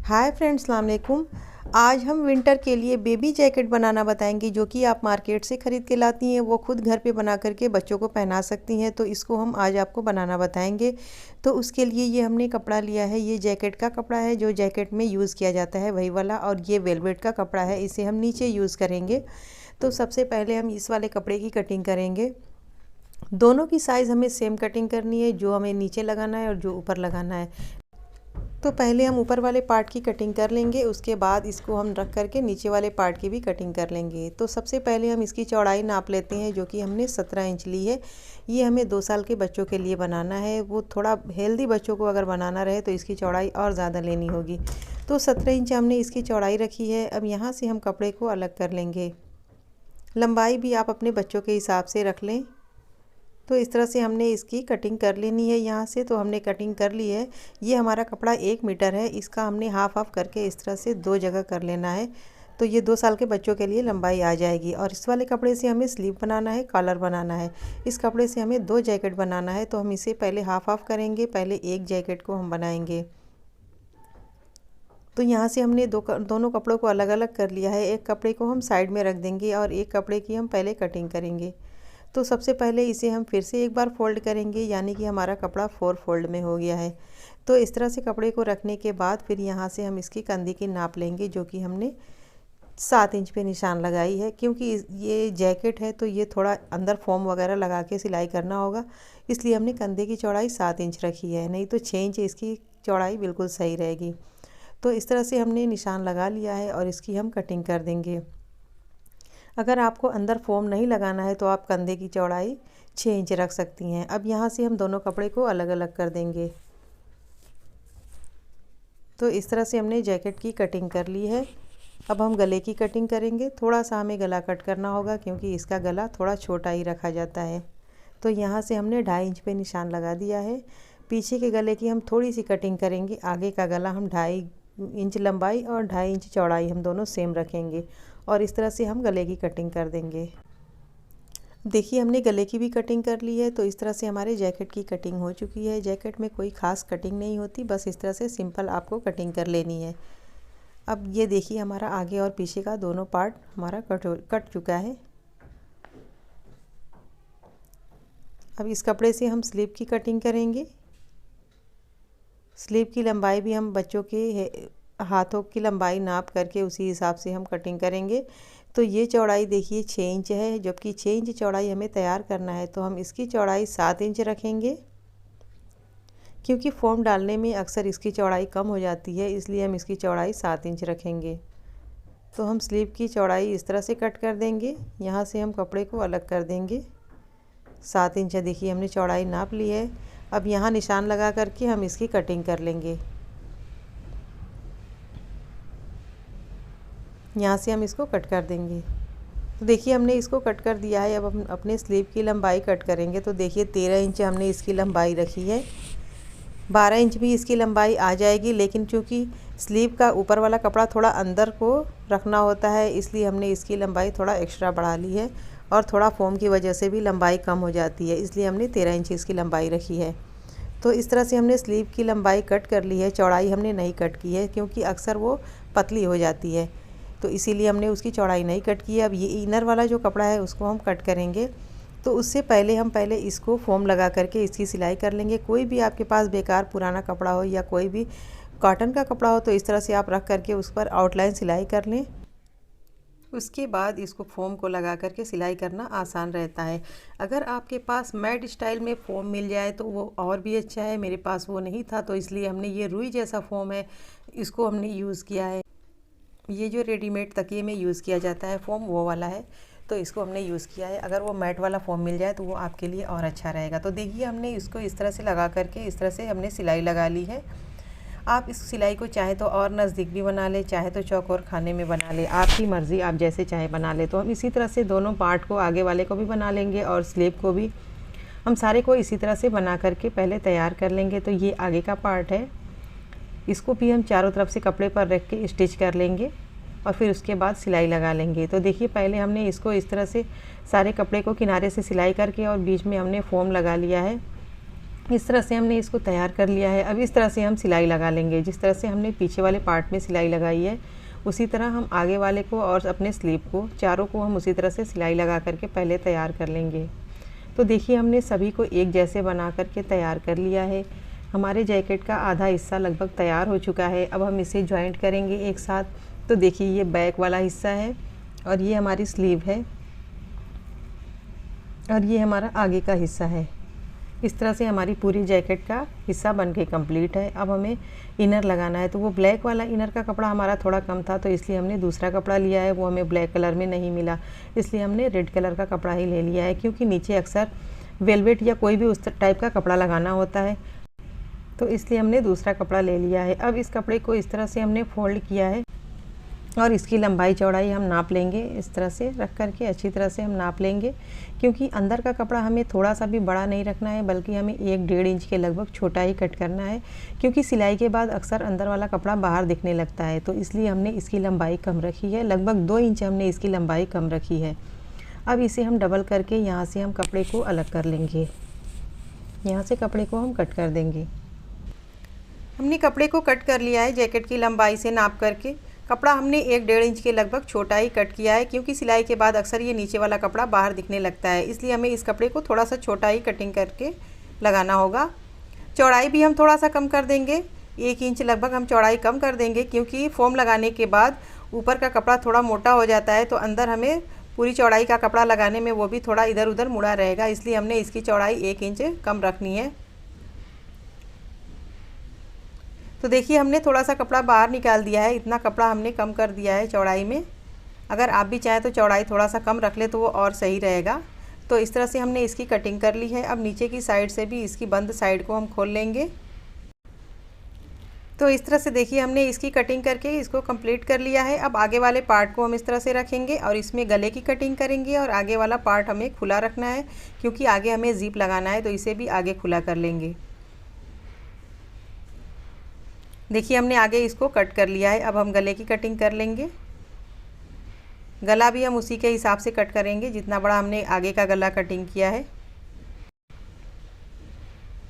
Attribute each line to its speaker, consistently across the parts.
Speaker 1: Hi friends, अस्सलाम वालेकुम। आज हम विंटर के लिए बेबी जैकेट बनाना बताएंगे, जो कि आप मार्केट से ख़रीद के लाती हैं, वो खुद घर पे बना करके बच्चों को पहना सकती हैं। तो इसको हम आज आपको बनाना बताएंगे। तो उसके लिए ये हमने कपड़ा लिया है, ये जैकेट का कपड़ा है जो जैकेट में यूज़ किया जाता है वही वाला, और ये वेलवेट का कपड़ा है, इसे हम नीचे यूज़ करेंगे। तो सबसे पहले हम इस वाले कपड़े की कटिंग करेंगे। दोनों की साइज़ हमें सेम कटिंग करनी है, जो हमें नीचे लगाना है और जो ऊपर लगाना है। तो पहले हम ऊपर वाले पार्ट की कटिंग कर लेंगे, उसके बाद इसको हम रख करके नीचे वाले पार्ट की भी कटिंग कर लेंगे। तो सबसे पहले हम इसकी चौड़ाई नाप लेते हैं, जो कि हमने 17 इंच ली है। ये हमें 2 साल के बच्चों के लिए बनाना है। वो थोड़ा हेल्दी बच्चों को अगर बनाना रहे तो इसकी चौड़ाई और ज़्यादा लेनी होगी। तो 17 इंच हमने इसकी चौड़ाई रखी है। अब यहाँ से हम कपड़े को अलग कर लेंगे। लंबाई भी आप अपने बच्चों के हिसाब से रख लें। तो इस तरह से हमने इसकी कटिंग कर लेनी है। यहाँ से तो हमने कटिंग कर ली है। ये हमारा कपड़ा 1 मीटर है, इसका हमने हाफ करके इस तरह से 2 जगह कर लेना है। तो ये 2 साल के बच्चों के लिए लंबाई आ जाएगी। और इस वाले कपड़े से हमें स्लीव बनाना है, कॉलर बनाना है। इस कपड़े से हमें 2 जैकेट बनाना है, तो हम इसे पहले हाफ करेंगे। पहले एक जैकेट को हम बनाएंगे। तो यहाँ से हमने दोनों कपड़ों को अलग अलग कर लिया है। एक कपड़े को हम साइड में रख देंगे और एक कपड़े की हम पहले कटिंग करेंगे। तो सबसे पहले इसे हम फिर से एक बार फोल्ड करेंगे, यानी कि हमारा कपड़ा 4 फोल्ड में हो गया है। तो इस तरह से कपड़े को रखने के बाद फिर यहाँ से हम इसकी कंधी की नाप लेंगे, जो कि हमने 7 इंच पे निशान लगाई है। क्योंकि ये जैकेट है तो ये थोड़ा अंदर फॉर्म वगैरह लगा के सिलाई करना होगा, इसलिए हमने कंधे की चौड़ाई 7 इंच रखी है। नहीं तो 6 इंच इसकी चौड़ाई बिल्कुल सही रहेगी। तो इस तरह से हमने निशान लगा लिया है और इसकी हम कटिंग कर देंगे। अगर आपको अंदर फोम नहीं लगाना है तो आप कंधे की चौड़ाई 6 इंच रख सकती हैं। अब यहाँ से हम दोनों कपड़े को अलग अलग कर देंगे। तो इस तरह से हमने जैकेट की कटिंग कर ली है। अब हम गले की कटिंग करेंगे। थोड़ा सा हमें गला कट करना होगा, क्योंकि इसका गला थोड़ा छोटा ही रखा जाता है। तो यहाँ से हमने 2.5 इंच पे निशान लगा दिया है। पीछे के गले की हम थोड़ी सी कटिंग करेंगे। आगे का गला हम 2.5 इंच लंबाई और 2.5 इंच चौड़ाई हम दोनों सेम रखेंगे, और इस तरह से हम गले की कटिंग कर देंगे। देखिए, हमने गले की भी कटिंग कर ली है। तो इस तरह से हमारे जैकेट की कटिंग हो चुकी है। जैकेट में कोई ख़ास कटिंग नहीं होती, बस इस तरह से सिंपल आपको कटिंग कर लेनी है। अब ये देखिए, हमारा आगे और पीछे का दोनों पार्ट हमारा कट चुका है। अब इस कपड़े से हम स्लीव की कटिंग करेंगे। स्लीव की लंबाई भी हम बच्चों के हाथों की लंबाई नाप करके उसी हिसाब से हम कटिंग करेंगे। तो ये चौड़ाई देखिए 6 इंच है, जबकि 6 इंच चौड़ाई हमें तैयार करना है। तो हम इसकी चौड़ाई 7 इंच रखेंगे, क्योंकि फॉर्म डालने में अक्सर इसकी चौड़ाई कम हो जाती है, इसलिए हम इसकी चौड़ाई 7 इंच रखेंगे। तो हम स्लीव की चौड़ाई इस तरह से कट कर देंगे। यहाँ से हम कपड़े को अलग कर देंगे। 7 इंच देखिए हमने चौड़ाई नाप ली है। अब यहाँ निशान लगा करके हम इसकी कटिंग कर लेंगे। यहाँ से हम इसको कट कर देंगे। तो देखिए, हमने इसको कट कर दिया है। अब हम अपने स्लीव की लंबाई कट करेंगे। तो देखिए, 13 इंच हमने इसकी लंबाई रखी है। 12 इंच भी इसकी लंबाई आ जाएगी, लेकिन चूँकि स्लीव का ऊपर वाला कपड़ा थोड़ा अंदर को रखना होता है, इसलिए हमने इसकी लंबाई थोड़ा एक्स्ट्रा बढ़ा ली है। और थोड़ा फोम की वजह से भी लंबाई कम हो जाती है, इसलिए हमने 13 इंच इसकी लंबाई रखी है। तो इस तरह से हमने स्लीव की लंबाई कट कर ली है। चौड़ाई हमने नहीं कट की है, क्योंकि अक्सर वो पतली हो जाती है, तो इसीलिए हमने उसकी चौड़ाई नहीं कट की है। अब ये इनर वाला जो कपड़ा है उसको हम कट करेंगे। तो उससे पहले हम इसको फोम लगा करके इसकी सिलाई कर लेंगे। कोई भी आपके पास बेकार पुराना कपड़ा हो या कोई भी कॉटन का कपड़ा हो, तो इस तरह से आप रख करके उस पर आउटलाइन सिलाई कर लें। उसके बाद इसको फोम को लगा करके सिलाई करना आसान रहता है। अगर आपके पास मैट स्टाइल में फोम मिल जाए तो वो और भी अच्छा है। मेरे पास वो नहीं था, तो इसलिए हमने ये रुई जैसा फोम है, इसको हमने यूज़ किया है। ये जो रेडीमेड तकिए में यूज़ किया जाता है फोम, वो वाला है, तो इसको हमने यूज़ किया है। अगर वो मैट वाला फोम मिल जाए तो वो आपके लिए और अच्छा रहेगा। तो देखिए, हमने इसको इस तरह से लगा करके इस तरह से हमने सिलाई लगा ली है। आप इस सिलाई को चाहे तो और नज़दीक भी बना ले, चाहे तो चौकोर खाने में बना ले, आपकी मर्ज़ी, आप जैसे चाहे बना ले। तो हम इसी तरह से दोनों पार्ट को, आगे वाले को भी बना लेंगे और स्लीव को भी हम सारे को इसी तरह से बना करके पहले तैयार कर लेंगे। तो ये आगे का पार्ट है, इसको भी हम चारों तरफ से कपड़े पर रख के स्टिच कर लेंगे और फिर उसके बाद सिलाई लगा लेंगे। तो देखिए, पहले हमने इसको इस तरह से सारे कपड़े को किनारे से सिलाई करके और बीच में हमने फोम लगा लिया है। इस तरह से हमने इसको तैयार कर लिया है। अब इस तरह से हम सिलाई लगा लेंगे। जिस तरह से हमने पीछे वाले पार्ट में सिलाई लगाई है उसी तरह हम आगे वाले को और अपने स्लीव को चारों को हम उसी तरह से सिलाई लगा करके पहले तैयार कर लेंगे। तो देखिए हमने सभी को एक जैसे बना करके तैयार कर लिया है। हमारे जैकेट का आधा हिस्सा लगभग तैयार हो चुका है। अब हम इसे जॉइंट करेंगे एक साथ। तो देखिए ये बैक वाला हिस्सा है और ये हमारी स्लीव है और ये हमारा आगे का हिस्सा है। इस तरह से हमारी पूरी जैकेट का हिस्सा बन के कंप्लीट है। अब हमें इनर लगाना है। तो वो ब्लैक वाला इनर का कपड़ा हमारा थोड़ा कम था तो इसलिए हमने दूसरा कपड़ा लिया है। वो हमें ब्लैक कलर में नहीं मिला इसलिए हमने रेड कलर का कपड़ा ही ले लिया है, क्योंकि नीचे अक्सर वेलवेट या कोई भी उस टाइप का कपड़ा लगाना होता है, तो इसलिए हमने दूसरा कपड़ा ले लिया है। अब इस कपड़े को इस तरह से हमने फोल्ड किया है और इसकी लंबाई चौड़ाई हम नाप लेंगे। इस तरह से रख करके अच्छी तरह से हम नाप लेंगे, क्योंकि अंदर का कपड़ा हमें थोड़ा सा भी बड़ा नहीं रखना है, बल्कि हमें 1-1.5 इंच के लगभग छोटा ही कट करना है, क्योंकि सिलाई के बाद अक्सर अंदर वाला कपड़ा बाहर दिखने लगता है। तो इसलिए हमने इसकी लंबाई कम रखी है, लगभग 2 इंच हमने इसकी लंबाई कम रखी है। अब इसे हम डबल करके यहाँ से हम कपड़े को अलग कर लेंगे। यहाँ से कपड़े को हम कट कर देंगे। हमने कपड़े को कट कर लिया है जैकेट की लंबाई से नाप करके। कपड़ा हमने 1-1.5 इंच के लगभग छोटा ही कट किया है, क्योंकि सिलाई के बाद अक्सर ये नीचे वाला कपड़ा बाहर दिखने लगता है, इसलिए हमें इस कपड़े को थोड़ा सा छोटा ही कटिंग करके लगाना होगा। चौड़ाई भी हम थोड़ा सा कम कर देंगे, 1 इंच लगभग हम चौड़ाई कम कर देंगे, क्योंकि फोम लगाने के बाद ऊपर का कपड़ा थोड़ा मोटा हो जाता है, तो अंदर हमें पूरी चौड़ाई का कपड़ा लगाने में वो भी थोड़ा इधर उधर मुड़ा रहेगा, इसलिए हमने इसकी चौड़ाई 1 इंच कम रखनी है। तो देखिए हमने थोड़ा सा कपड़ा बाहर निकाल दिया है, इतना कपड़ा हमने कम कर दिया है चौड़ाई में। अगर आप भी चाहें तो चौड़ाई थोड़ा सा कम रख ले तो वो और सही रहेगा। तो इस तरह से हमने इसकी कटिंग कर ली है। अब नीचे की साइड से भी इसकी बंद साइड को हम खोल लेंगे। तो इस तरह से देखिए हमने इसकी कटिंग करके इसको कंप्लीट कर लिया है। अब आगे वाले पार्ट को हम इस तरह से रखेंगे और इसमें गले की कटिंग करेंगे, और आगे वाला पार्ट हमें खुला रखना है, क्योंकि आगे हमें ज़िप लगाना है, तो इसे भी आगे खुला कर लेंगे। देखिए हमने आगे इसको कट कर लिया है। अब हम गले की कटिंग कर लेंगे। गला भी हम उसी के हिसाब से कट करेंगे जितना बड़ा हमने आगे का गला कटिंग किया है।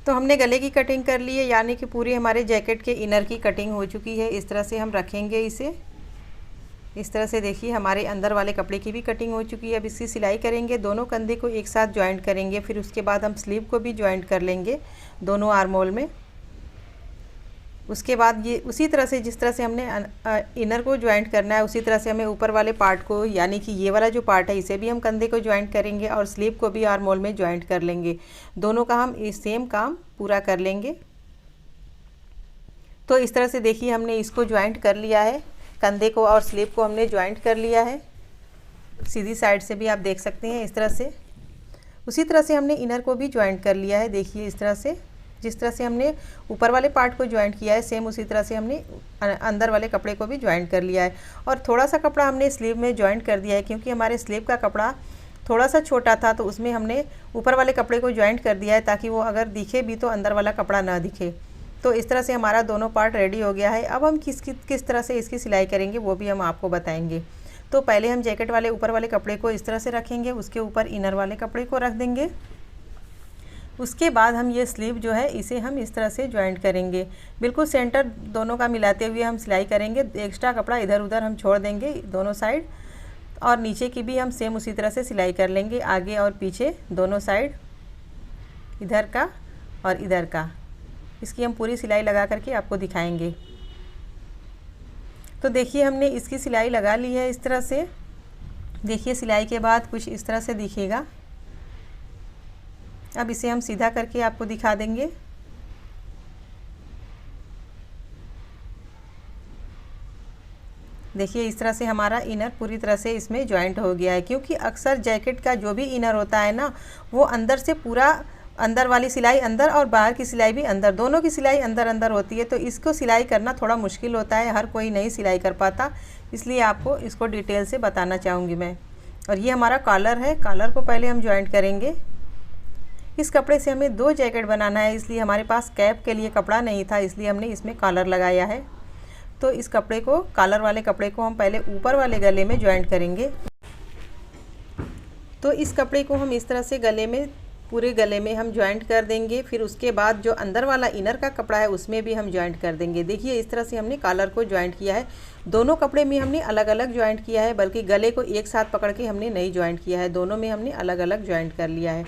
Speaker 1: तो हमने गले की कटिंग कर ली है, यानी कि पूरी हमारे जैकेट के इनर की कटिंग हो चुकी है। इस तरह से हम रखेंगे इसे। इस तरह से देखिए हमारे अंदर वाले कपड़े की भी कटिंग हो चुकी है। अब इसकी सिलाई करेंगे, दोनों कंधे को एक साथ जॉइंट करेंगे, फिर उसके बाद हम स्लीव को भी जॉइंट कर लेंगे दोनों आर्म होल में। उसके बाद ये उसी तरह से जिस तरह से हमने इनर को ज्वाइंट करना है, उसी तरह से हमें ऊपर वाले पार्ट को, यानी कि ये वाला जो पार्ट है, इसे भी हम कंधे को ज्वाइंट करेंगे और स्लीव को भी आर्म होल में ज्वाइंट कर लेंगे। दोनों का हम इस सेम काम पूरा कर लेंगे। तो इस तरह से देखिए हमने इसको ज्वाइंट कर लिया है, कंधे को और स्लीव को हमने ज्वाइंट कर लिया है। सीधी साइड से भी आप देख सकते हैं इस तरह से। उसी तरह से हमने इनर को भी ज्वाइंट कर लिया है। देखिए इस तरह से, जिस तरह से हमने ऊपर वाले पार्ट को ज्वाइंट किया है, सेम उसी तरह से हमने अंदर वाले कपड़े को भी ज्वाइंट कर लिया है। और थोड़ा सा कपड़ा हमने स्लीव में ज्वाइंट कर दिया है, क्योंकि हमारे स्लीव का कपड़ा थोड़ा सा छोटा था, तो उसमें हमने ऊपर वाले कपड़े को ज्वाइंट कर दिया है, ताकि वो अगर दिखे भी तो अंदर वाला कपड़ा ना दिखे। तो इस तरह से हमारा दोनों पार्ट रेडी हो गया है। अब हम किस तरह से इसकी सिलाई करेंगे वो भी हम आपको बताएंगे। तो पहले हम जैकेट वाले ऊपर वाले कपड़े को इस तरह से रखेंगे, उसके ऊपर इनर वाले कपड़े को रख देंगे। उसके बाद हम ये स्लीव जो है इसे हम इस तरह से ज्वाइंट करेंगे, बिल्कुल सेंटर दोनों का मिलाते हुए हम सिलाई करेंगे। एक्स्ट्रा कपड़ा इधर उधर हम छोड़ देंगे दोनों साइड, और नीचे की भी हम सेम उसी तरह से सिलाई कर लेंगे, आगे और पीछे दोनों साइड, इधर का और इधर का। इसकी हम पूरी सिलाई लगा करके आपको दिखाएंगे। तो देखिए हमने इसकी सिलाई लगा ली है इस तरह से। देखिए सिलाई के बाद कुछ इस तरह से दिखेगा। अब इसे हम सीधा करके आपको दिखा देंगे। देखिए इस तरह से हमारा इनर पूरी तरह से इसमें ज्वाइंट हो गया है, क्योंकि अक्सर जैकेट का जो भी इनर होता है ना, वो अंदर से पूरा, अंदर वाली सिलाई अंदर और बाहर की सिलाई भी अंदर, दोनों की सिलाई अंदर अंदर होती है। तो इसको सिलाई करना थोड़ा मुश्किल होता है, हर कोई नहीं सिलाई कर पाता, इसलिए आपको इसको डिटेल से बताना चाहूँगी मैं। और ये हमारा कॉलर है, कॉलर को पहले हम ज्वाइंट करेंगे। इस कपड़े से हमें 2 जैकेट बनाना है, इसलिए हमारे पास कैप के लिए कपड़ा नहीं था, इसलिए हमने इसमें कॉलर लगाया है। तो इस कपड़े को, कॉलर वाले कपड़े को हम पहले ऊपर वाले गले में ज्वाइंट करेंगे। तो इस कपड़े को हम इस तरह से गले में पूरे गले में हम जॉइंट कर देंगे। फिर उसके बाद जो अंदर वाला इनर का कपड़ा है उसमें भी हम जॉइंट कर देंगे। देखिए इस तरह से हमने कॉलर को जॉइंट किया है। दोनों कपड़े में हमने अलग अलग जॉइंट किया है, बल्कि गले को एक साथ पकड़ के हमने नहीं जॉइंट किया है, दोनों में हमने अलग अलग जॉइंट कर लिया है।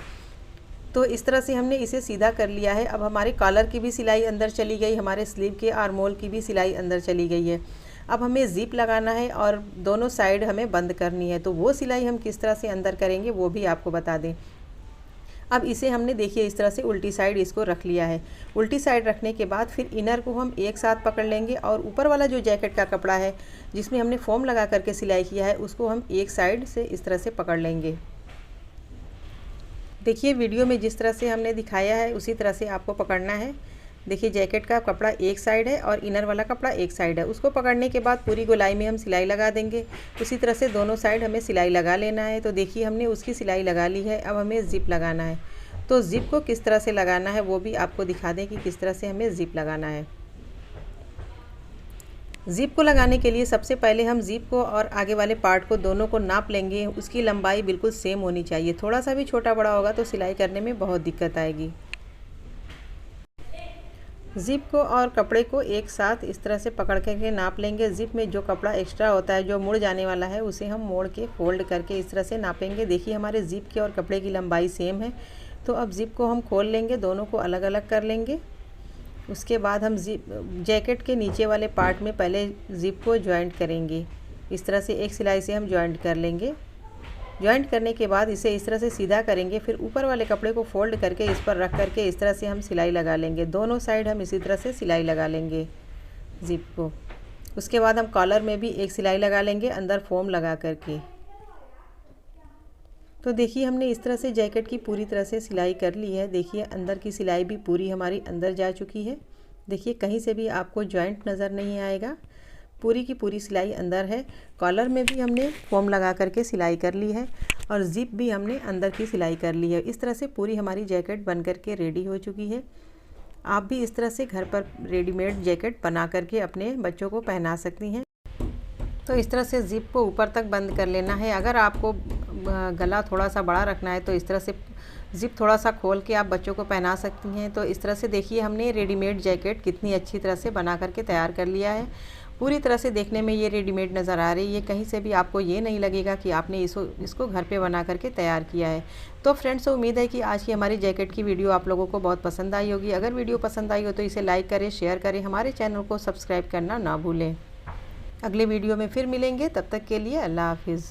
Speaker 1: तो इस तरह से हमने इसे सीधा कर लिया है। अब हमारे कॉलर की भी सिलाई अंदर चली गई, हमारे स्लीव के आर्मोल की भी सिलाई अंदर चली गई है। अब हमें ज़िप लगाना है और दोनों साइड हमें बंद करनी है। तो वो सिलाई हम किस तरह से अंदर करेंगे वो भी आपको बता दें। अब इसे हमने देखिए इस तरह से उल्टी साइड इसको रख लिया है। उल्टी साइड रखने के बाद फिर इनर को हम एक साथ पकड़ लेंगे और ऊपर वाला जो जैकेट का कपड़ा है जिसमें हमने फोम लगा करके सिलाई किया है उसको हम एक साइड से इस तरह से पकड़ लेंगे। देखिए वीडियो में जिस तरह से हमने दिखाया है उसी तरह से आपको पकड़ना है। देखिए जैकेट का कपड़ा एक साइड है और इनर वाला कपड़ा एक साइड है। उसको पकड़ने के बाद पूरी गोलाई में हम सिलाई लगा देंगे। उसी तरह से दोनों साइड हमें सिलाई लगा लेना है। तो देखिए हमने उसकी सिलाई लगा ली है। अब हमें ज़िप लगाना है। तो ज़िप को किस तरह से लगाना है वो भी आपको दिखा दें कि किस तरह से हमें ज़िप लगाना है। ज़िप को लगाने के लिए सबसे पहले हम ज़िप को और आगे वाले पार्ट को दोनों को नाप लेंगे। उसकी लंबाई बिल्कुल सेम होनी चाहिए। थोड़ा सा भी छोटा बड़ा होगा तो सिलाई करने में बहुत दिक्कत आएगी। ज़िप को और कपड़े को एक साथ इस तरह से पकड़ के नाप लेंगे। ज़िप में जो कपड़ा एक्स्ट्रा होता है जो मुड़ जाने वाला है उसे हम मोड़ के फोल्ड करके इस तरह से नापेंगे। देखिए हमारे ज़िप के और कपड़े की लंबाई सेम है। तो अब ज़िप को हम खोल लेंगे, दोनों को अलग अलग कर लेंगे। उसके बाद हम जैकेट के नीचे वाले पार्ट में पहले ज़िप को जॉइंट करेंगे। इस तरह से एक सिलाई से हम जॉइंट कर लेंगे। जॉइंट करने के बाद इसे इस तरह से सीधा करेंगे। फिर ऊपर वाले कपड़े को फोल्ड करके इस पर रख करके इस तरह से हम सिलाई लगा लेंगे। दोनों साइड हम इसी तरह से सिलाई लगा लेंगे ज़िप को। उसके बाद हम कॉलर में भी एक सिलाई लगा लेंगे अंदर फोम लगा करके। तो देखिए हमने इस तरह से जैकेट की पूरी तरह से सिलाई कर ली है। देखिए अंदर की सिलाई भी पूरी हमारी अंदर जा चुकी है। देखिए कहीं से भी आपको जॉइंट नज़र नहीं आएगा, पूरी की पूरी सिलाई अंदर है। कॉलर में भी हमने फोम लगा करके सिलाई कर ली है और ज़िप भी हमने अंदर की सिलाई कर ली है। इस तरह से पूरी हमारी जैकेट बन करके रेडी हो चुकी है। आप भी इस तरह से घर पर रेडीमेड जैकेट बना करके अपने बच्चों को पहना सकती हैं। तो इस तरह से ज़िप को ऊपर तक बंद कर लेना है। अगर आपको गला थोड़ा सा बड़ा रखना है तो इस तरह से ज़िप थोड़ा सा खोल के आप बच्चों को पहना सकती हैं। तो इस तरह से देखिए हमने रेडीमेड जैकेट कितनी अच्छी तरह से बना करके तैयार कर लिया है। पूरी तरह से देखने में ये रेडीमेड नज़र आ रही है। कहीं से भी आपको ये नहीं लगेगा कि आपने इसको घर पे बना करके तैयार किया है। तो फ्रेंड्स उम्मीद है कि आज की हमारी जैकेट की वीडियो आप लोगों को बहुत पसंद आई होगी। अगर वीडियो पसंद आई हो तो इसे लाइक करें, शेयर करें, हमारे चैनल को सब्सक्राइब करना ना भूलें। अगले वीडियो में फिर मिलेंगे, तब तक के लिए अल्लाह हाफिज़।